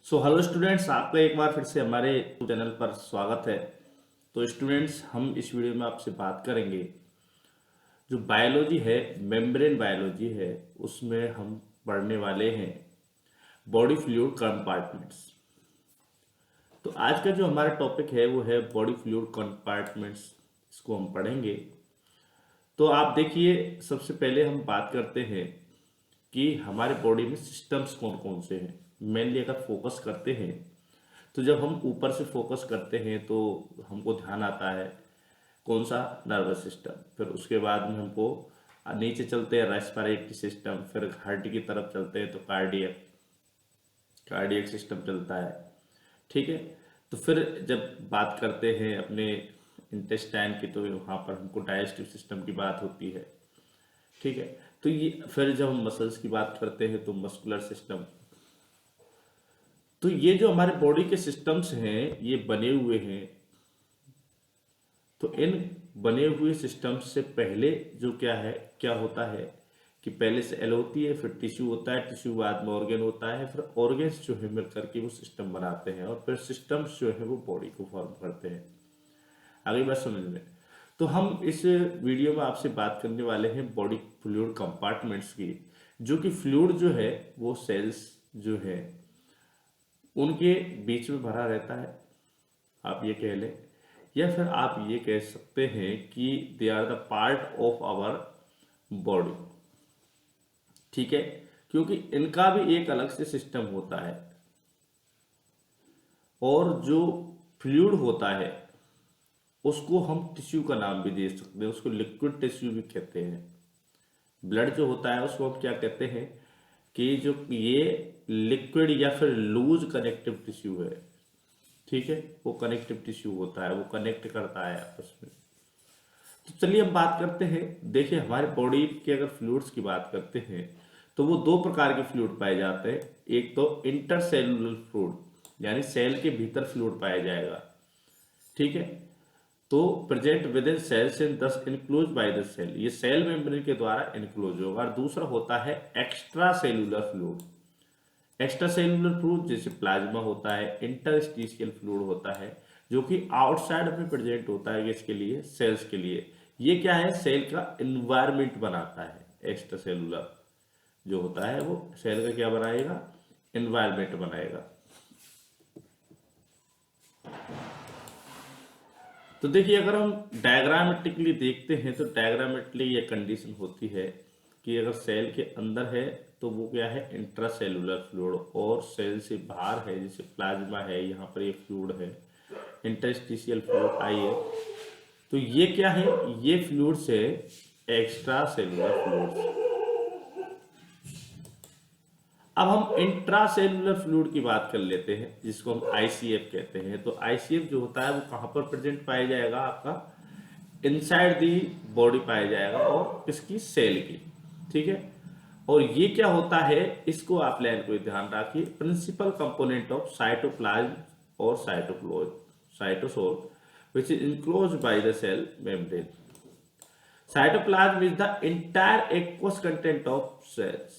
Hello students, आपका एक बार फिर से हमारे चैनल पर स्वागत है। तो स्टूडेंट्स, हम इस वीडियो में आपसे बात करेंगे जो बायोलॉजी है, मेम्ब्रेन बायोलॉजी है, उसमें हम पढ़ने वाले हैं बॉडी फ्लूइड कंपार्टमेंट्स। तो आज का जो हमारा टॉपिक है वो है बॉडी फ्लूइड कंपार्टमेंट्स। इसको हम पढ़ेंगे। तो आप देखिए, सबसे पहले हम बात करते हैं कि हमारे बॉडी में सिस्टम्स कौन कौन से हैं। मेनली अगर फोकस करते हैं तो जब हम ऊपर से फोकस करते हैं तो हमको ध्यान आता है कौन सा, नर्वस सिस्टम। फिर उसके बाद में हमको नीचे चलते हैं रेस्पिरेटरी सिस्टम, फिर हार्ट की तरफ चलते हैं तो कार्डियक कार्डियक सिस्टम चलता है। ठीक है। तो फिर जब बात करते हैं अपने इंटेस्टाइन की तो वहाँ पर हमको डाइजेस्टिव सिस्टम की बात होती है। ठीक है। तो ये फिर जब हम मसल्स की बात करते हैं तो मस्कुलर सिस्टम। तो ये जो हमारे बॉडी के सिस्टम्स हैं ये बने हुए हैं। तो इन बने हुए सिस्टम्स से पहले जो क्या होता है कि पहले सेल होती है, फिर टिश्यू होता है, टिश्यू बाद में ऑर्गन होता है, फिर ऑर्गन्स जो है मिल करके वो सिस्टम बनाते हैं और फिर सिस्टम्स जो है वो बॉडी को फॉर्म करते हैं। आगे बात समझ में। तो हम इस वीडियो में आपसे बात करने वाले हैं बॉडी फ्लूइड कंपार्टमेंट्स की, जो कि फ्लूइड जो है वो सेल्स जो है उनके बीच में भरा रहता है, आप ये कह लें। या फिर आप ये कह सकते हैं कि they are the part of our body. ठीक है। क्योंकि इनका भी एक अलग से सिस्टम होता है। और जो फ्लूइड होता है उसको हम टिश्यू का नाम भी दे सकते हैं, उसको लिक्विड टिश्यू भी कहते हैं। ब्लड जो होता है उसको हम क्या कहते हैं कि जो ये लिक्विड या फिर लूज कनेक्टिव टिश्यू है। ठीक है। वो कनेक्टिव टिश्यू होता है, वो कनेक्ट करता है आपस में। तो चलिए हम बात करते हैं। देखिए, हमारे बॉडी के अगर फ्लूइड्स की बात करते हैं तो वो दो प्रकार के फ्लूइड पाए जाते हैं। एक तो इंटरसेलुलर फ्लूइड, यानी सेल के भीतर फ्लूइड पाया जाएगा। ठीक है। तो प्रेजेंट विद इन सेल्स इन दस इनक्लोज बाय द सेल, ये सेल मेम्ब्रेन के द्वारा इनक्लोज होगा। और दूसरा होता है extra cellular fluid. Extra cellular fluid जैसे प्लाज्मा होता है, इंटरस्टिशियल फ्लूइड होता है, जो कि आउटसाइड में प्रेजेंट होता है किसके लिए, सेल्स के लिए। ये क्या है, सेल का इन्वायरमेंट बनाता है। एक्स्ट्रा सेलुलर जो होता है वो सेल का क्या बनाएगा, इन्वायरमेंट बनाएगा। तो देखिए, अगर हम डायग्रामेटिकली देखते हैं तो डायग्रामेटिकली ये कंडीशन होती है कि अगर सेल के अंदर है तो वो क्या है, इंट्रा सेलुलर फ्लूइड, और सेल से बाहर है जैसे प्लाज्मा है, यहाँ पर ये फ्लूइड है, इंटरस्टिशियल फ्लूइड आई है। तो ये क्या है, ये फ्लूइड्स है एक्स्ट्रा सेलुलर फ्लूइड्स। अब हम इंट्रा सेलुलर फ्लूइड की बात कर लेते हैं जिसको हम आईसीएफ कहते हैं। तो आईसीएफ जो होता है वो कहाँ पर प्रेजेंट पाया जाएगा, आपका इनसाइड दी बॉडी पाया जाएगा, और किसकी, सेल की। ठीक है। और ये क्या होता है, इसको आप लाइन को ध्यान रखिए, प्रिंसिपल कंपोनेंट ऑफ साइटोप्लाज्म और cytosol which is enclosed by the cell membrane. Cytoplasm is the entire aqueous content of cells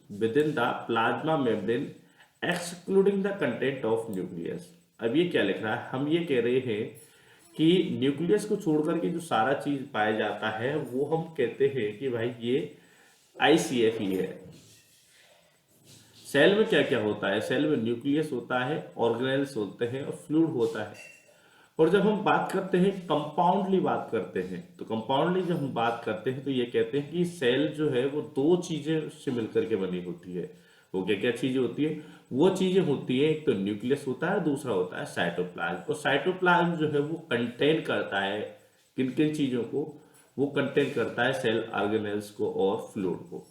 within the plasma membrane excluding the content of nucleus। अब ये क्या लिख रहा है, हम ये कह रहे हैं कि न्यूक्लियस को छोड़कर के जो सारा चीज पाया जाता है वो हम कहते हैं कि भाई ये आईसीएफ ही है। सेल में क्या क्या होता है, सेल में न्यूक्लियस होता है, ऑर्गेनेल्स होते हैं और फ्लूइड होता है। और जब हम बात करते हैं कंपाउंडली बात करते हैं, तो कंपाउंडली जब हम बात करते हैं तो ये कहते हैं कि सेल जो है वो दो चीजें से मिलकर के बनी होती है। वो क्या क्या चीजें होती है, वो चीजें होती है, एक तो न्यूक्लियस होता है, दूसरा होता है साइटोप्लाज्म। और साइटोप्लाज्म जो है वो कंटेन करता है किन किन चीजों को, वो कंटेन करता है सेल ऑर्गेनेल्स को और फ्लूइड को।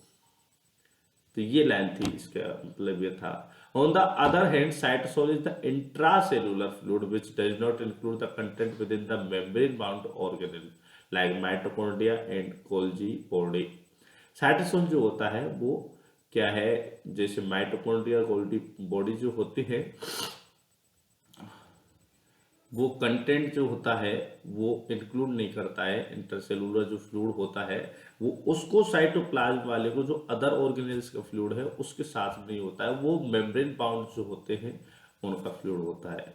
तो ये लाइन थी, इसका मतलब ये था। On the other hand, cytosol is the intracellular fluid which does not include the content with in the membrane bound organelle like mitochondria and Golgi body. Cytosol जो होता है वो क्या है, जैसे माइटोकॉन्ड्रिया गोल्गी बॉडी जो होती है, वो कंटेंट जो होता है वो इंक्लूड नहीं करता है। इंटरसेलुलर जो फ्लूइड होता है वो उसको साइटोप्लाज्म वाले को, जो अदर ऑर्गेनेल्स का फ्लूइड है उसके साथ नहीं होता है, वो मेम्ब्रेन बाउंड जो होते हैं उनका फ्लूइड होता है।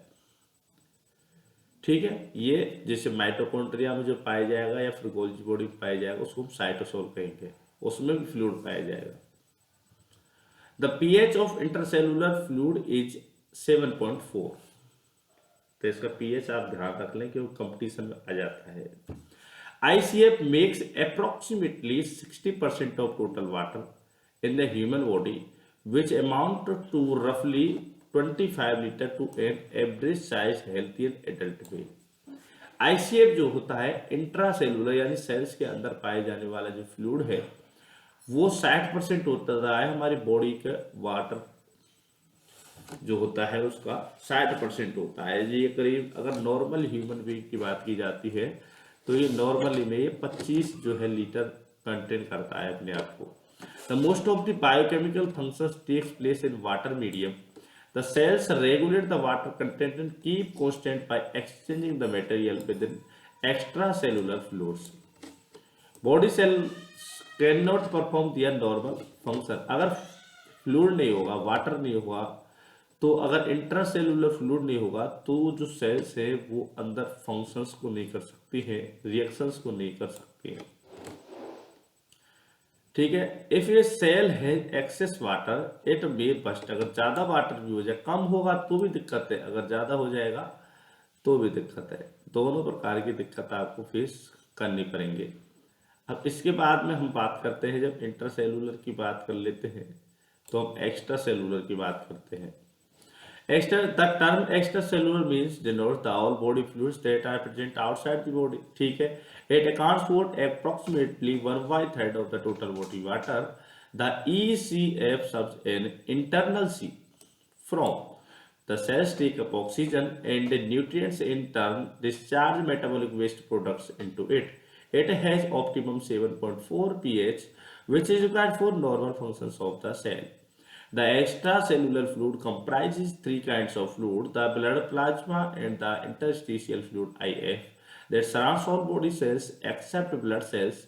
ठीक है, ये जैसे माइटोकॉन्ड्रिया में जो पाया जाएगा या फिर गोल्जी बॉडी में पाया जाएगा उसको हम साइटोसोल कहेंगे, उसमें भी फ्लूइड पाया जाएगा। The pH of intercellular fluid is 7.4। तो इसका पीएच आप ध्यान रख लें कि वो कंपटीशन में आ जाता है। ICF makes approximately 60% of total water in the human body, which amount to roughly 25 liter to an average size healthy adult male। ICF जो होता है इंट्रासेलुलर यानी सेल्स के अंदर पाए जाने वाला जो फ्लूइड है वो 60% होता रहा है हमारी बॉडी का वाटर जो होता है उसका 60% होता है। ये करीब अगर नॉर्मल ह्यूमन बीइंग की बात की जाती है तो ये नॉर्मली में ये 25 जो है लीटर कंटेन करता है अपने आप को। The most of the biochemical functions takes place in water medium. The cells regulate the water content and keep constant by exchanging the material within extracellular fluids. Body cells can not perform their normal function. अगर fluid नहीं होगा, water नहीं होगा, तो अगर intracellular fluid नहीं होगा तो जो सेल्स है वो अंदर फंक्शंस को नहीं कर सकती है, रिएक्शंस को नहीं कर सकती है। ठीक है, इफ ए सेल है excess water it may burst. अगर ज्यादा वाटर भी हो जाए, कम होगा तो भी दिक्कत है, अगर ज्यादा हो जाएगा तो भी दिक्कत है। दोनों प्रकार की दिक्कत आपको फेस करनी पड़ेंगे। अब इसके बाद में हम बात करते हैं, जब इंटरसेलुलर की बात कर लेते हैं तो हम एक्स्ट्रा सेलुलर की बात करते हैं। The term extracellular means denotes the all body fluids that are present outside the body। ठीक है, it accounts for approximately 1/3 of the total body water। The ECF subs an internal C from the cells take up oxygen and the nutrients, in turn discharge metabolic waste products into it। It has optimum 7.4 pH, which is required for normal functions of the cell। The extracellular fluid comprises three kinds of fluid: the blood plasma and the interstitial fluid IF that surrounds all body cells except blood cells,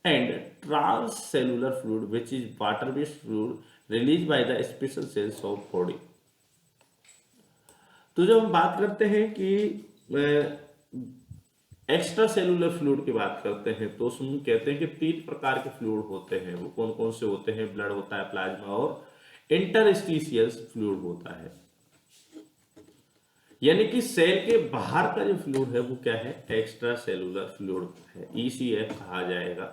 and transcellular fluid which is water-based fluid released by the special cells of body। तो जब हम बात करते हैं कि extra cellular fluid की बात करते हैं तो उसमें कहते हैं कि 3 प्रकार के फ्लूइड होते हैं। वो कौन कौन से होते हैं? ब्लड होता है, प्लाज्मा और इंटरस्टिशियल फ्लूइड होता है। यानी कि सेल के बाहर का जो फ्लूइड है वो क्या है? एक्स्ट्रा सेलुलर फ्लूइड है, ECF कहा जाएगा।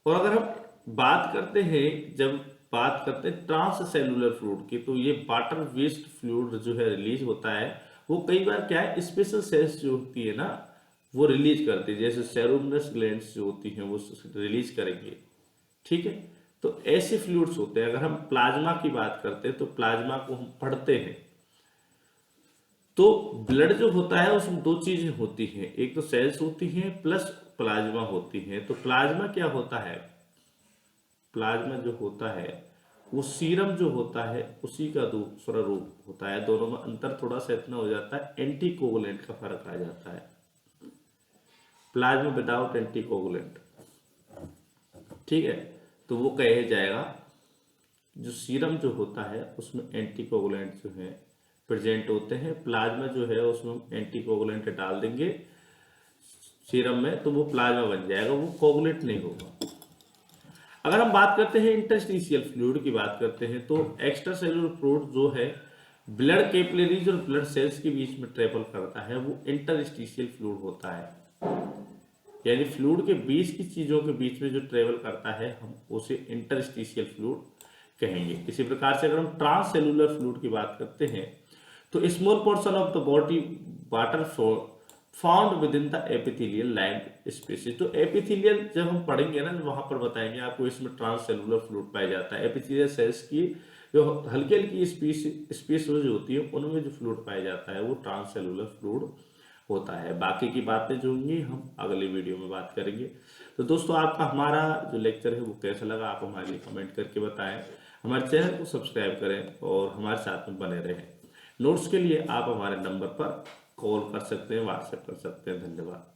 और अगर हम बात करते हैं, जब बात करते हैं ट्रांस सेलुलर फ्लूइड की, तो ये वाटर वेस्ट फ्लूइड जो है रिलीज होता है, वो कई बार क्या है, स्पेशल सेल्स जो होती है ना वो रिलीज करती है, जैसे सेरोमनस ग्लैंड्स जो होती हैं वो रिलीज करेंगे। ठीक है, तो ऐसे फ्लूइड्स होते हैं। अगर हम प्लाज्मा की बात करते हैं तो प्लाज्मा को हम पढ़ते हैं तो ब्लड जो होता है उसमें 2 चीजें होती हैं, एक तो सेल्स होती हैं प्लस प्लाज्मा होती है। तो प्लाज्मा क्या होता है? प्लाज्मा जो होता है वो सीरम जो होता है उसी का दूसरा रूप होता है। दोनों में अंतर थोड़ा सा इतना हो जाता है, एंटीकोगुलेंट का फर्क आ जाता है। प्लाज्मा विदाउट एंटीकोगुलेंट, ठीक है, तो वो कहा जाएगा जो सीरम जो होता है उसमें एंटीकोगुलेंट जो है प्रेजेंट होते हैं। प्लाज्मा जो है उसमें एंटीकोगुलेंट डाल देंगे सीरम में तो वो प्लाज्मा बन जाएगा, वो कोगुलेट नहीं होगा। अगर हम बात करते हैं इंटरस्टिशियल फ्लूइड की बात करते हैं तो एक्स्ट्रा सेलुलर फ्लूइड जो है ब्लड कैपिलरीज और ब्लड सेल्स के बीच में ट्रेवल करता है, वो इंटरस्टिशियल फ्लूइड होता है। यानी फ्लूइड के बीच की चीजों के बीच में जो ट्रेवल करता है हम उसे इंटरस्टिशियल फ्लूइड कहेंगे। इसी प्रकार से अगर हम ट्रांस सेलुलर फ्लूइड की बात करते हैं तो small portion of the body water found within the epithelial line spaces. तो एपिथेलियल जब हम पढ़ेंगे ना वहां पर बताएंगे आपको इसमें ट्रांस सेलुलर फ्लूइड पाया जाता है। एपिथेलियल सेल्स की जो हल्की हल्की स्पेस जो होती है उनमें जो फ्लूइड पाया जाता है वो ट्रांस सेलुलर फ्लूइड होता है। बाकी की बातें जो होंगी हम अगले वीडियो में बात करेंगे। तो दोस्तों आपका हमारा जो लेक्चर है वो कैसा लगा आप हमारे लिए कमेंट करके बताएं। हमारे चैनल को सब्सक्राइब करें और हमारे साथ में बने रहें। नोट्स के लिए आप हमारे नंबर पर कॉल कर सकते हैं, व्हाट्सएप कर सकते हैं। धन्यवाद।